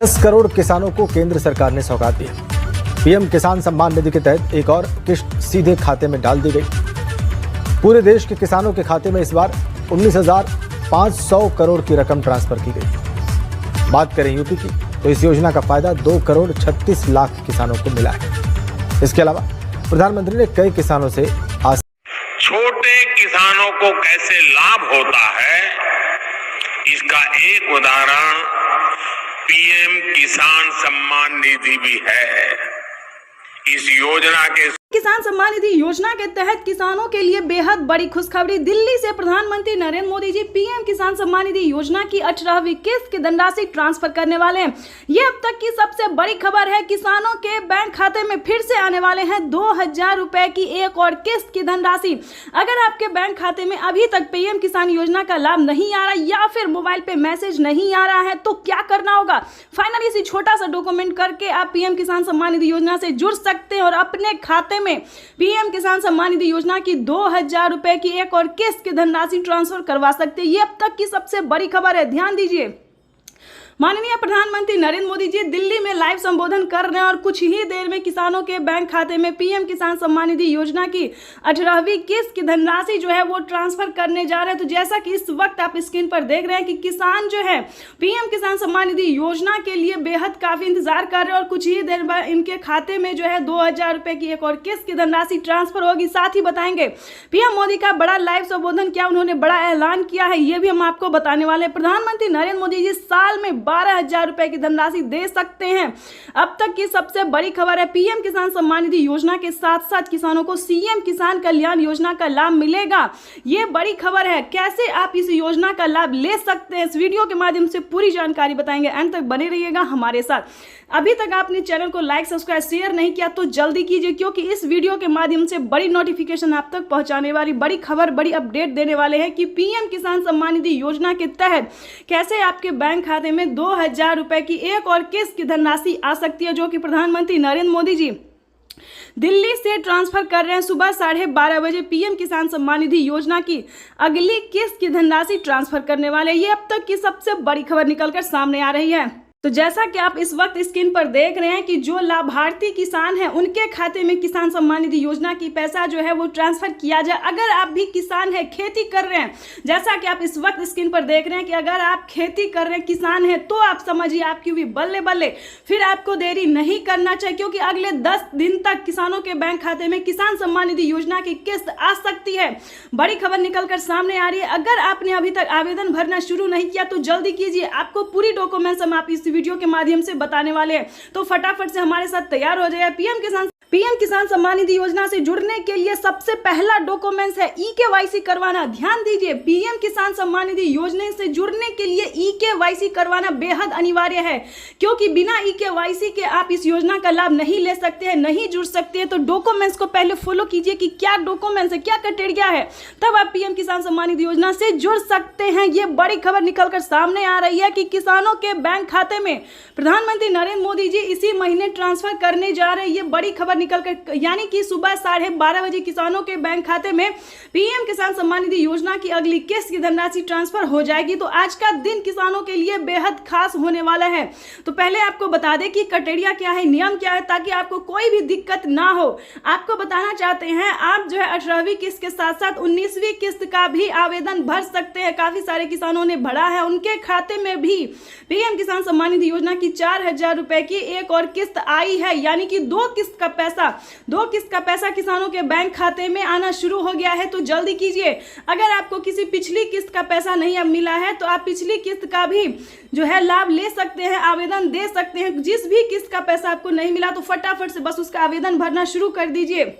10 करोड़ किसानों को केंद्र सरकार ने सौगात दी। पीएम किसान सम्मान निधि के तहत एक और किश्त सीधे खाते में डाल दी गई। पूरे देश के किसानों के खाते में इस बार 19,500 करोड़ की रकम ट्रांसफर की गई। बात करें यूपी की, तो इस योजना का फायदा 2 करोड़ 36 लाख किसानों को मिला है। इसके अलावा प्रधानमंत्री ने कई किसानों से छोटे किसानों को कैसे लाभ होता है, इसका एक उदाहरण पीएम किसान सम्मान निधि भी है। इस योजना के किसान सम्मान निधि योजना के तहत किसानों के लिए बेहद बड़ी खुशखबरी। दिल्ली से प्रधानमंत्री नरेंद्र मोदी जी पीएम किसान सम्मान निधि योजना की 18वीं किस्त की धनराशि ट्रांसफर करने वाले हैं। ये अब तक की सबसे बड़ी खबर है। किसानों के बैंक खाते में फिर से आने वाले हैं 2,000 रुपए की एक और किस्त की धनराशि। अगर आपके बैंक खाते में अभी तक पीएम किसान योजना का लाभ नहीं आ रहा या फिर मोबाइल पे मैसेज नहीं आ रहा है तो क्या करना होगा। फाइनली इसी छोटा सा डॉक्यूमेंट करके आप पीएम किसान सम्मान निधि योजना से जुड़ सकते हैं और अपने खाते में पीएम किसान सम्मान निधि योजना की 2,000 रुपए की एक और किस्त की धनराशि ट्रांसफर करवा सकते हैं। ये अब तक की सबसे बड़ी खबर है। ध्यान दीजिए, माननीय प्रधानमंत्री नरेंद्र मोदी जी दिल्ली में लाइव संबोधन कर रहे हैं और कुछ ही देर में किसानों के बैंक खाते में पीएम किसान सम्मान निधि योजना की 18वीं किस्त की धनराशि जो है वो ट्रांसफर करने जा रहे हैं। तो जैसा कि इस वक्त आप स्क्रीन पर देख रहे हैं कि किसान जो है पीएम किसान सम्मान निधि योजना के लिए बेहद काफी इंतजार कर रहे हैं और कुछ ही देर बाद इनके खाते में जो है 2,000 रुपए की एक और किस्त की धनराशि ट्रांसफर होगी। साथ ही बताएंगे पीएम मोदी का बड़ा लाइव संबोधन, क्या उन्होंने बड़ा ऐलान किया है, ये भी हम आपको बताने वाले हैं। प्रधानमंत्री नरेंद्र मोदी जी साल में 12,000 रुपए की धनराशि दे सकते हैं। अब तक की सबसे बड़ी खबर है। पीएम किसान सम्मान निधि योजना के साथ साथ किसानों को सीएम किसान कल्याण योजना का लाभ मिलेगा। ये बड़ी खबर है। कैसे आप इस योजना का लाभ ले सकते हैं, इस वीडियो के माध्यम से पूरी जानकारी बताएंगे। अंत तक बने रहिएगा हमारे साथ। अभी तक आपने चैनल को लाइक, सब्सक्राइब, शेयर नहीं किया तो जल्दी कीजिए, क्योंकि इस वीडियो के माध्यम से बड़ी नोटिफिकेशन आप तक पहुंचाने वाली बड़ी खबर, बड़ी अपडेट देने वाले हैं कि पीएम किसान सम्मान निधि योजना के तहत कैसे आपके बैंक खाते में 2,000 रुपए की एक और किस्त की धनराशि आ सकती है, जो कि प्रधानमंत्री नरेंद्र मोदी जी दिल्ली से ट्रांसफर कर रहे हैं। सुबह 12:30 बजे पीएम किसान सम्मान निधि योजना की अगली किस्त की धनराशि ट्रांसफर करने वाले। ये अब तक की सबसे बड़ी खबर निकलकर सामने आ रही है। तो जैसा कि आप इस वक्त स्क्रीन पर देख रहे हैं कि जो लाभार्थी किसान हैं उनके खाते में किसान सम्मान निधि योजना की पैसा जो है वो ट्रांसफर किया जाए। अगर आप भी किसान हैं, खेती कर रहे हैं, जैसा कि आप इस वक्त स्क्रीन पर देख रहे हैं कि अगर आप खेती कर रहे हैं, किसान हैं, तो आप समझिए आपकी हुई बल्ले बल्ले। फिर आपको देरी नहीं करना चाहिए, क्योंकि अगले 10 दिन तक किसानों के बैंक खाते में किसान सम्मान निधि योजना की किस्त आ सकती है। बड़ी खबर निकलकर सामने आ रही है। अगर आपने अभी तक आवेदन भरना शुरू नहीं किया तो जल्दी कीजिए। आपको पूरी डॉक्यूमेंट्स हम आप इस वीडियो के माध्यम से बताने वाले हैं, तो फटाफट से हमारे साथ तैयार हो जाए। पीएम किसान सम्मान निधि योजना से जुड़ने के लिए सबसे पहला डॉक्यूमेंट्स है ई-केवाईसी करवाना। ध्यान दीजिए, पीएम किसान सम्मान निधि योजना से जुड़ने के लिए ई-केवाईसी करवाना बेहद अनिवार्य है, क्योंकि बिना ई-केवाईसी के आप इस योजना का लाभ नहीं ले सकते हैं, नहीं जुड़ सकते हैं। तो डॉक्यूमेंट्स को पहले फॉलो कीजिए कि क्या डॉक्यूमेंट्स है, क्या क्राइटेरिया है, तब आप पीएम किसान सम्मान निधि योजना से जुड़ सकते हैं। ये बड़ी खबर निकलकर सामने आ रही है कि किसानों के बैंक खाते में प्रधानमंत्री नरेंद्र मोदी जी इसी महीने ट्रांसफर करने जा रहे हैं। ये बड़ी खबर निकलकर, यानी कि सुबह 12:30 बजे किसानों के बैंक खाते में पीएम किसान सम्मान निधि योजना की अगली किस्त की धनराशि ट्रांसफर हो जाएगी। तो आज का दिन किसानों के लिए बेहद खास होने वाला है। तो पहले आपको बता दें कि क्राइटेरिया क्या है, नियम क्या है, ताकि आपको कोई भी दिक्कत ना हो। आपको बताना चाहते हैं, आप जो है 18वीं किस्त के साथ साथ 19वीं किस्त का भी आवेदन भर सकते हैं। काफी सारे किसानों ने भरा है, उनके खाते में भी पीएम किसान सम्मान निधि योजना की 4,000 रुपए की एक और किस्त आई है, यानी कि दो किस्त का पैसा किसानों के बैंक खाते में आना शुरू हो गया है। तो जल्दी कीजिए। अगर आपको किसी पिछली किस्त का पैसा नहीं अब मिला है तो आप पिछली किस्त का भी जो है लाभ ले सकते हैं, आवेदन दे सकते हैं। जिस भी किस्त का पैसा आपको नहीं मिला तो फटाफट से बस उसका आवेदन भरना शुरू कर दीजिए।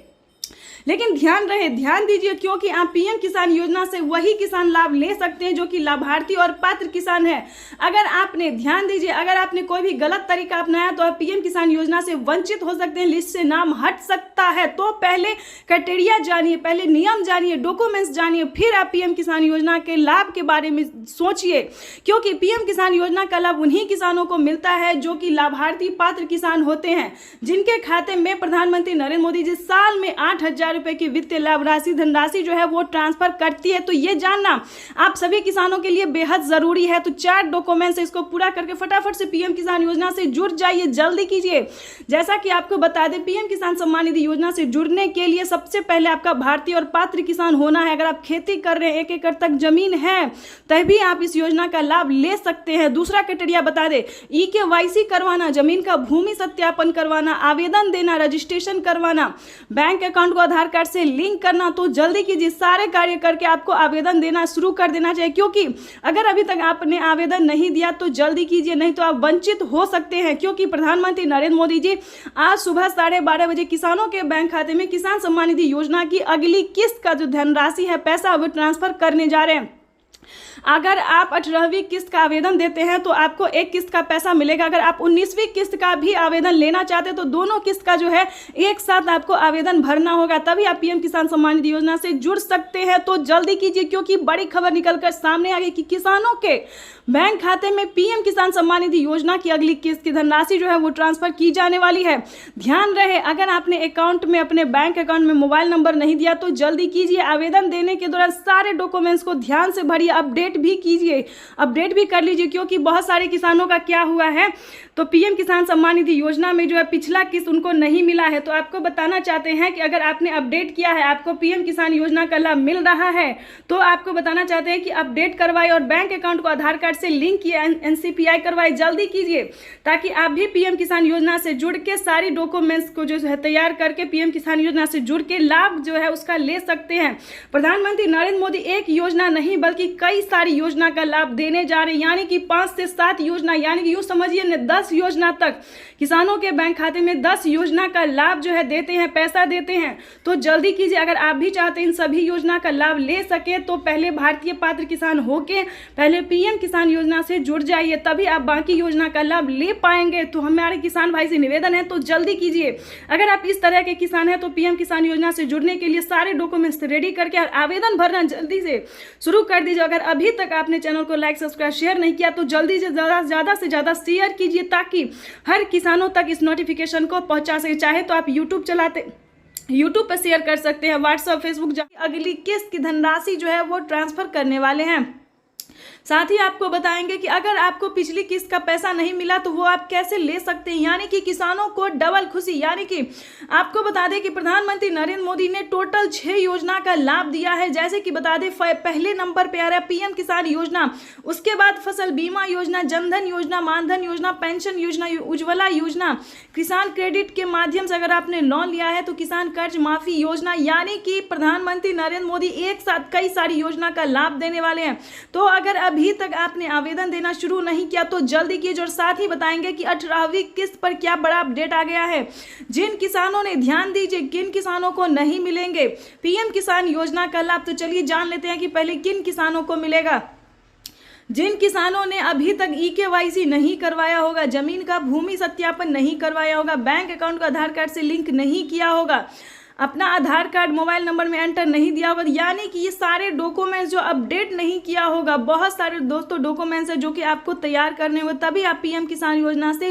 लेकिन ध्यान दीजिए, क्योंकि आप पीएम किसान योजना से वही किसान लाभ ले सकते हैं जो कि लाभार्थी और पात्र किसान है। अगर आपने कोई भी गलत तरीका अपनाया तो आप पीएम किसान योजना से वंचित हो सकते हैं, लिस्ट से नाम हट सकता है। तो पहले क्राइटेरिया जानिए, पहले नियम जानिए, डॉक्यूमेंट्स जानिए, फिर आप पीएम किसान योजना के लाभ के बारे में सोचिए, क्योंकि पीएम किसान योजना का लाभ उन्हीं किसानों को मिलता है जो कि लाभार्थी पात्र किसान होते हैं, जिनके खाते में प्रधानमंत्री नरेंद्र मोदी जी साल में 8,000 10,000 रुपए की वित्तीय लाभ राशि धनराशि जो है वो ट्रांसफर करती है। तो ये जानना आप सभी किसानों के लिए बेहद जरूरी है। तो 4 डॉक्यूमेंट्स इसको पूरा करके फटाफट से पीएम किसान योजना से जुड़ जाइए, जल्दी कीजिए। जैसा कि आपको बता दें, पीएम किसान सम्मान निधि योजना से जुड़ने के लिए सबसे पहले आपका भारतीय और पात्र किसान होना है। अगर आप खेती कर रहे हैं, 1 एकड़ तक जमीन है, तभी आप इस योजना का लाभ ले सकते हैं। दूसरा क्राइटेरिया बता दें, EKYC करवाना, जमीन का भूमि सत्यापन करवाना, आवेदन देना, रजिस्ट्रेशन करवाना, बैंक अकाउंट को आधार कार्ड से लिंक करना। तो जल्दी कीजिए, सारे कार्य करके आपको आवेदन देना शुरू कर देना चाहिए, क्योंकि अगर अभी तक आपने आवेदन नहीं दिया तो जल्दी कीजिए, नहीं तो आप वंचित हो सकते हैं। क्योंकि प्रधानमंत्री नरेंद्र मोदी जी आज सुबह 12:30 बजे किसानों के बैंक खाते में किसान सम्मान निधि योजना की अगली किस्त का जो धनराशि है, पैसा, वो ट्रांसफर करने जा रहे हैं। अगर आप 18वीं किस्त का आवेदन देते हैं तो आपको 1 किस्त का पैसा मिलेगा। अगर आप 19वीं किस्त का भी आवेदन लेना चाहते हैं तो दोनों किस्त का जो है एक साथ आपको आवेदन भरना होगा, तभी आप पीएम किसान सम्मान निधि योजना से जुड़ सकते हैं। तो जल्दी कीजिए, क्योंकि बड़ी खबर निकलकर सामने आ गई कि किसानों के बैंक खाते में पीएम किसान सम्मान निधि योजना की अगली किस्त की धनराशि जो है वो ट्रांसफर की जाने वाली है। ध्यान रहे, अगर आपने अकाउंट में, अपने बैंक अकाउंट में मोबाइल नंबर नहीं दिया तो जल्दी कीजिए। आवेदन देने के दौरान सारे डॉक्यूमेंट्स को ध्यान से भरिए, अपडेट भी कीजिए, अपडेट भी कर लीजिए, क्योंकि बहुत सारे किसानों का क्या हुआ है, तो पीएम किसान सम्मान निधि योजना में जो है पिछला किस्त उनको नहीं मिला है। तो आपको बताना चाहते हैं कि अगर आपने अपडेट किया है, आपको पीएम किसान योजना का लाभ मिल रहा है, तो आपको बताना चाहते हैं कि अपडेट करवाए और बैंक अकाउंट को आधार कार्ड से लिंक किया, NCPI करवाए, जल्दी कीजिए, ताकि आप भी पीएम किसान योजना से जुड़ के सारी डॉक्यूमेंट्स को जो है तैयार करके पीएम किसान योजना से जुड़ के लाभ जो है उसका ले सकते हैं। प्रधानमंत्री नरेंद्र मोदी एक योजना नहीं बल्कि कई सारी योजना का लाभ देने जा रहे हैं, यानी कि 5 से 7 योजना, यानी कि यूं समझिए 10 योजना तक किसानों के बैंक खाते में 10 योजना का लाभ जो है देते हैं, पैसा देते हैं। तो जल्दी कीजिए, अगर आप भी चाहते हैं इन सभी योजना का लाभ ले सके तो पहले भारतीय पात्र किसान होके पहले पीएम किसान योजना से जुड़ जाइए, तभी आप बाकी योजना का लाभ ले पाएंगे। तो हमारे किसान भाई से निवेदन है, तो जल्दी कीजिए। अगर आप इस तरह के किसान हैं तो पीएम किसान योजना से जुड़ने के लिए सारे डॉक्यूमेंट्स रेडी करके और आवेदन भरना जल्दी से शुरू कर दीजिए। अगर अभी तक आपने चैनल को लाइक, सब्सक्राइब, शेयर नहीं किया तो जल्दी से ज़्यादा से ज़्यादा शेयर कीजिए, ताकि हर किसानों तक इस नोटिफिकेशन को पहुंचा सके। चाहे तो आप यूट्यूब चलाते, यूट्यूब पर शेयर कर सकते हैं, व्हाट्सएप, फेसबुक, अगली किस्त की धनराशि जो है वो ट्रांसफर करने वाले हैं। साथ ही आपको बताएंगे कि अगर आपको पिछली किस्त का पैसा नहीं मिला तो वो आप कैसे ले सकते हैं, यानी कि किसानों को डबल खुशी। यानी कि आपको बता दें कि प्रधानमंत्री नरेंद्र मोदी ने टोटल 6 योजना का लाभ दिया है। जैसे कि बता दें, पहले नंबर पे आ रहा है पीएम किसान योजना, उसके बाद फसल बीमा योजना, जनधन योजना, मानधन योजना, पेंशन योजना, उज्ज्वला योजना, किसान क्रेडिट के माध्यम से अगर आपने लोन लिया है तो किसान कर्ज माफी योजना। यानी कि प्रधानमंत्री नरेंद्र मोदी एक साथ कई सारी योजना का लाभ देने वाले हैं। तो अगर अभी तक आपने आवेदन देना शुरू नहीं किया तो जल्दी कीजिए। और साथ ही बताएंगे कि 18वीं किस्त पर क्या बड़ा अपडेट आ गया है। जिन किसानों ने, ध्यान दीजिए, किन किसानों को नहीं मिलेंगे पीएम किसान योजना का लाभ, तो चलिए जान लेते हैं कि पहले किन किसानों को मिलेगा। जिन किसानों ने अभी तक EKYC नहीं करवाया होगा, जमीन का भूमि सत्यापन नहीं करवाया होगा, बैंक अकाउंट को आधार कार्ड से लिंक नहीं किया होगा, अपना आधार कार्ड मोबाइल नंबर में एंटर नहीं दिया होगा, यानी कि ये सारे डॉक्यूमेंट्स जो अपडेट नहीं किया होगा, बहुत सारे दोस्तों डॉक्यूमेंट्स है जो कि आपको तैयार करने होंगे, तभी आप पीएम किसान योजना से